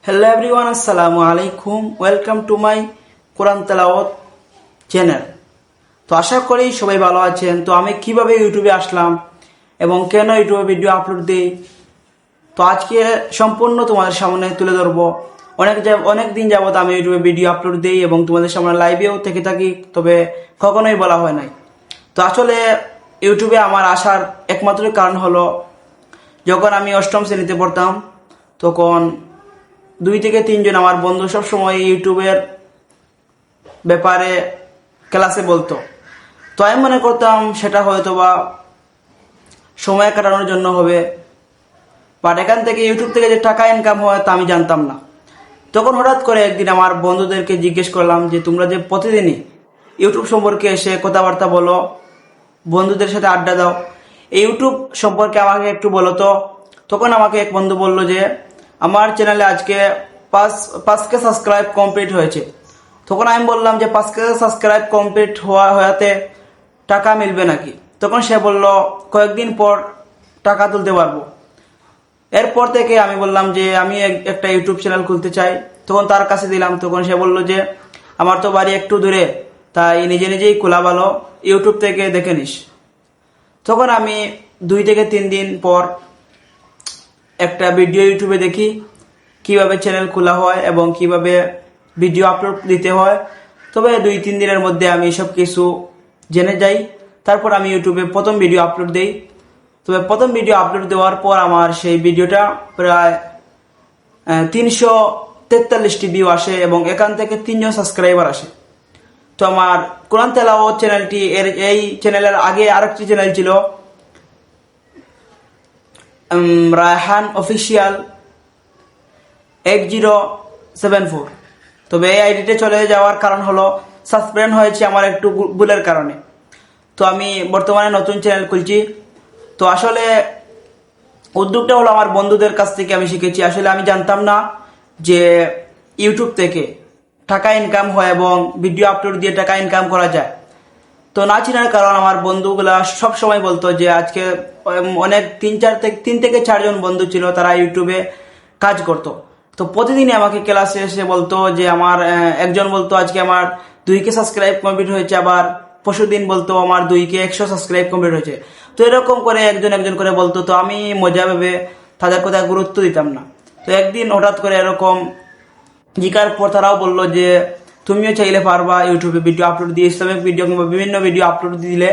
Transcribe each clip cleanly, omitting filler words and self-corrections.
Hello everyone, আসসালামু আলাইকুম। Welcome to my কোরআন তেলাওয়াত চ্যানেল। তো আশা করি সবাই ভালো আছেন। তো আমি কিভাবে ইউটিউবে আসলাম এবং কেন ইউটিউবে ভিডিও আপলোড দিই, তো আজকে সম্পূর্ণ তোমাদের সামনে তুলে ধরবো। অনেক দিন যাবত আমি ইউটিউবে ভিডিও আপলোড দিই এবং তোমাদের সামনে লাইভেও থেকে থাকি, তবে কখনোই বলা হয় নাই। তো আসলে ইউটিউবে আমার আসার একমাত্র কারণ হলো, যখন আমি অষ্টম শ্রেণীতে পড়তাম তখন 2 থেকে 3 জন আমার বন্ধু সবসময় ইউটিউবের ব্যাপারে ক্লাসে বলতো। তো আমি মনে করতাম সেটা হয়তো বা সময় কাটানোর জন্য হবে, বাট এখান থেকে ইউটিউব থেকে যে টাকা ইনকাম হয় তা আমি জানতাম না। তখন হঠাৎ করে একদিন আমার বন্ধুদেরকে জিজ্ঞেস করলাম যে তোমরা যে প্রতিদিনই ইউটিউব সম্পর্কে এসে কথাবার্তা বলো, বন্ধুদের সাথে আড্ডা দাও, এই ইউটিউব সম্পর্কে আমাকে একটু বলো তো। তখন আমাকে এক বন্ধু বলল যে আমার চ্যানেলে আজকে 5K সাবস্ক্রাইব কমপ্লিট হয়েছে। তখন আমি বললাম যে 5K সাবস্ক্রাইব কমপ্লিট হওয়াতে টাকা মিলবে নাকি? তখন সে বলল কয়েকদিন পর টাকা তুলতে পারবো। এরপর থেকে আমি বললাম যে আমি একটা ইউটিউব চ্যানেল খুলতে চাই। তখন তার কাছে দিলাম। তখন সে বলল যে আমার তো বাড়ি একটু দূরে, তাই নিজে নিজেই খোলা ভালো, ইউটিউব থেকে দেখে নিস। তখন আমি 2 থেকে 3 দিন পর একটা ভিডিও ইউটিউবে দেখি কিভাবে চ্যানেল খোলা হয় এবং কিভাবে ভিডিও আপলোড দিতে হয়। তবে 2-3 দিনের মধ্যে আমি সব কিছু জেনে যাই। তারপর আমি ইউটিউবে প্রথম ভিডিও আপলোড দিই। তবে প্রথম ভিডিও আপলোড দেওয়ার পর আমার সেই ভিডিওটা প্রায় 343টি ভিউ আসে এবং এখান থেকে 3 জন সাবস্ক্রাইবার আসে। তো আমার কোরআন তেলাওয়াত চ্যানেলটি এই চ্যানেলের আগে আরেকটি চ্যানেল ছিল, রায়হান অফিসিয়াল 8074। তবে এই আইডিতে চলে যাওয়ার কারণ হলো সাসপেন্ড হয়েছে আমার একটু ভুলের কারণে। তো আমি বর্তমানে নতুন চ্যানেল খুলছি। তো আসলে উদ্যোগটা হলো আমার বন্ধুদের কাছ থেকে আমি শিখেছি। আসলে আমি জানতাম না যে ইউটিউব থেকে টাকা ইনকাম হয় এবং ভিডিও আপলোড দিয়ে টাকা ইনকাম করা যায়। তো না চিনার কারণ আমার বন্ধুগুলা সব সময় বলতো যে আজকে অনেক 3 থেকে 4 জন বন্ধু ছিল, তারা ইউটিউবে কাজ করতো। তো প্রতিদিনই আমাকে ক্লাসে এসে বলতো যে আমার একজন বলতো আজকে আমার 2K সাবস্ক্রাইব কমপ্লিট হয়েছে, আবার পরশুদিন বলতো আমার 2K 100 সাবস্ক্রাইব কমপ্লিট হয়েছে। তো এরকম করে একজন করে বলতো। তো আমি মজা ভেবে তাদের কথা গুরুত্ব দিতাম না। তো একদিন হঠাৎ করে এরকম জিজ্ঞার পর তারাও বললো যে তুমিও চাইলে পারবা ইউটিউবে ভিডিও আপলোড দিয়ে, ইসলামিক ভিডিও কিংবা বিভিন্ন ভিডিও আপলোড দিলে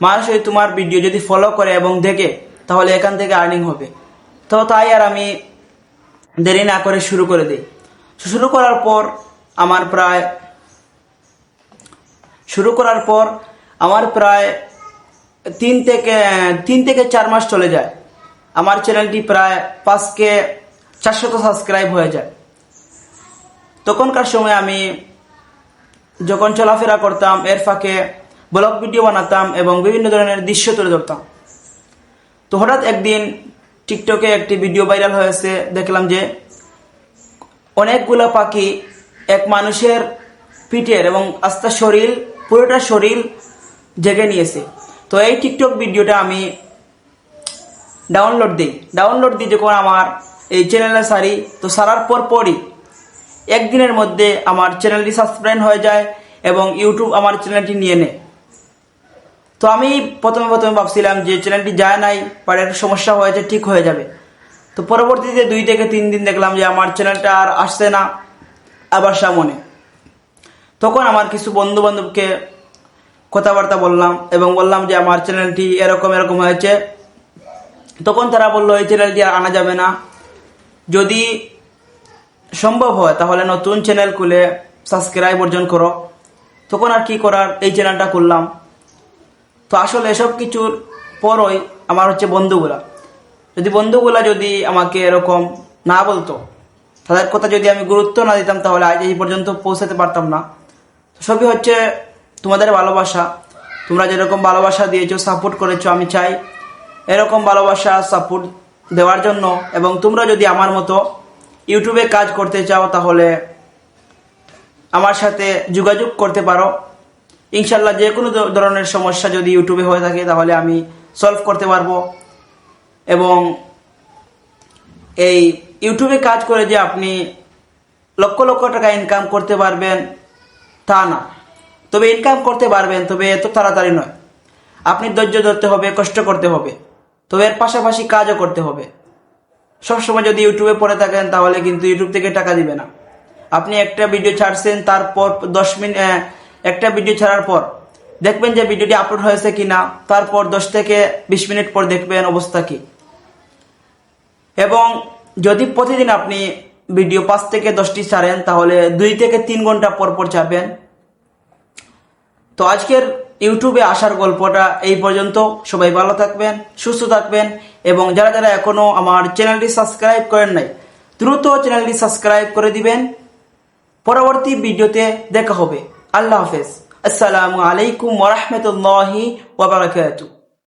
মানুষ তোমার ভিডিও যদি ফলো করে এবং দেখে তাহলে এখান থেকে আর্নিং হবে। তো তাই আর আমি দেরি না করে শুরু করে দিই। শুরু করার পর আমার প্রায় 3 থেকে 4 মাস চলে যায়। আমার চ্যানেলটি প্রায় 5K 400 সাবস্ক্রাইব হয়ে যায়। তখনকার সময় আমি যখন চলাফেরা করতাম এর ফাঁকে ব্লগ ভিডিও বানাতাম এবং বিভিন্ন ধরনের দৃশ্য তুলে ধরতাম। তো হঠাৎ একদিন টিকটকে একটি ভিডিও ভাইরাল হয়েছে। দেখলাম যে অনেকগুলো পাখি এক মানুষের পিঠের এবং পুরোটা শরীর জেগে নিয়েছে। তো এই টিকটক ভিডিওটা আমি ডাউনলোড দিই। যখন আমার এই চ্যানেলে সারি, তো সারার পরই একদিনের মধ্যে আমার চ্যানেলটি সাসপেন্ড হয়ে যায় এবং ইউটিউব আমার চ্যানেলটি নিয়ে নেয়। তো আমি প্রথমে ভাবছিলাম যে চ্যানেলটি যায় নাই, পরে একটা সমস্যা হয়েছে, ঠিক হয়ে যাবে। তো পরবর্তীতে 2 থেকে 3 দিন দেখলাম যে আমার চ্যানেলটা আর আসছে না আবার সামনে। তখন আমার কিছু বন্ধু বান্ধবকে কথাবার্তা বললাম এবং বললাম যে আমার চ্যানেলটি এরকম হয়েছে। তখন তারা বললো এই চ্যানেলটি আর আনা যাবে না, যদি সম্ভব হয় তাহলে নতুন চ্যানেল খুলে সাবস্ক্রাইব অর্জন করো। তখন আর কি করার, এই চ্যানেলটা খুললাম। তো আসলে এসব কিছুর পরই আমার বন্ধুগুলা যদি আমাকে এরকম না বলতো, তাদের কথা যদি আমি গুরুত্ব না দিতাম, তাহলে আজ এই পর্যন্ত পৌঁছাতে পারতাম না। সবই হচ্ছে তোমাদের ভালোবাসা। তোমরা যেরকম ভালোবাসা দিয়েছো, সাপোর্ট করেছো, আমি চাই এরকম ভালোবাসা সাপোর্ট দেওয়ার জন্য। এবং তোমরা যদি আমার মতো ইউটিউবে কাজ করতে চাও তাহলে আমার সাথে যোগাযোগ করতে পারো। ইনশাল্লাহ যে কোনো ধরনের সমস্যা যদি ইউটিউবে হয়ে থাকে তাহলে আমি সলভ করতে পারবো। এবং এই ইউটিউবে কাজ করে যে আপনি লক্ষ লক্ষ টাকা ইনকাম করতে পারবেন তা না, তবে ইনকাম করতে পারবেন, তবে এত তাড়াতাড়ি নয়। আপনি ধৈর্য ধরতে হবে, কষ্ট করতে হবে, তবে এর পাশাপাশি কাজও করতে হবে। সবসময় যদি ইউটিউবে পড়ে থাকেন তাহলে কিন্তু ইউটিউব থেকে টাকা দিবে না। আপনি একটা ভিডিও ছাড়ছেন, তারপর 10 মিনিট একটা ভিডিও ছাড়ার পর দেখবেন যে ভিডিওটি আপলোড হয়েছে কিনা, তারপর 10 থেকে 20 মিনিট পর দেখবেন অবস্থা কি। এবং যদি প্রতিদিন আপনি ভিডিও 5 থেকে 10টি ছাড়েন তাহলে 2 থেকে 3 ঘন্টা পর পর ছাড়বেন। তো আজকের ইউটিউবে আসার গল্পটা এই পর্যন্ত। সবাই ভালো থাকবেন, সুস্থ থাকবেন, এবং যারা যারা এখনো আমার চ্যানেলটি সাবস্ক্রাইব করেন নাই দ্রুত চ্যানেলটি সাবস্ক্রাইব করে দিবেন। পরবর্তী ভিডিওতে দেখা হবে। আল্লাহ হাফেজ। আসসালামু আলাইকুম ওয়া রাহমাতুল্লাহি ওয়া বারাকাতুহু।